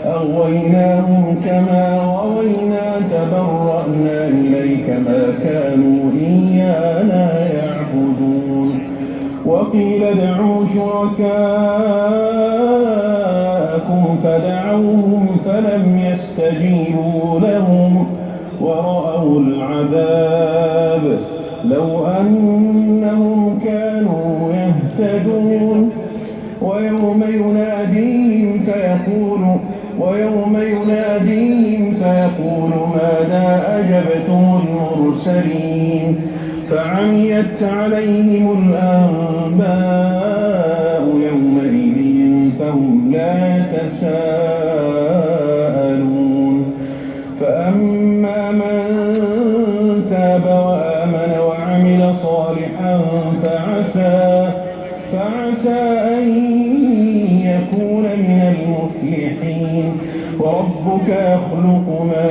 أغويناهم كما روينا تبرأنا إليك ما كانوا إيانا يعبدون وقيل ادعوا شركاءكم فدعوهم فلم يستجيبوا لهم ورأوا العذاب لو أنهم كانوا يهتدون ويوم يناديهم فيقول ماذا أجبتم المرسلين فعميت عليهم الأنباء يومئذ فهم لا يتساءلون فأما من تاب وآمن وعمل صالحا فعسى أن يكون من المفلحين وربك يخلق ما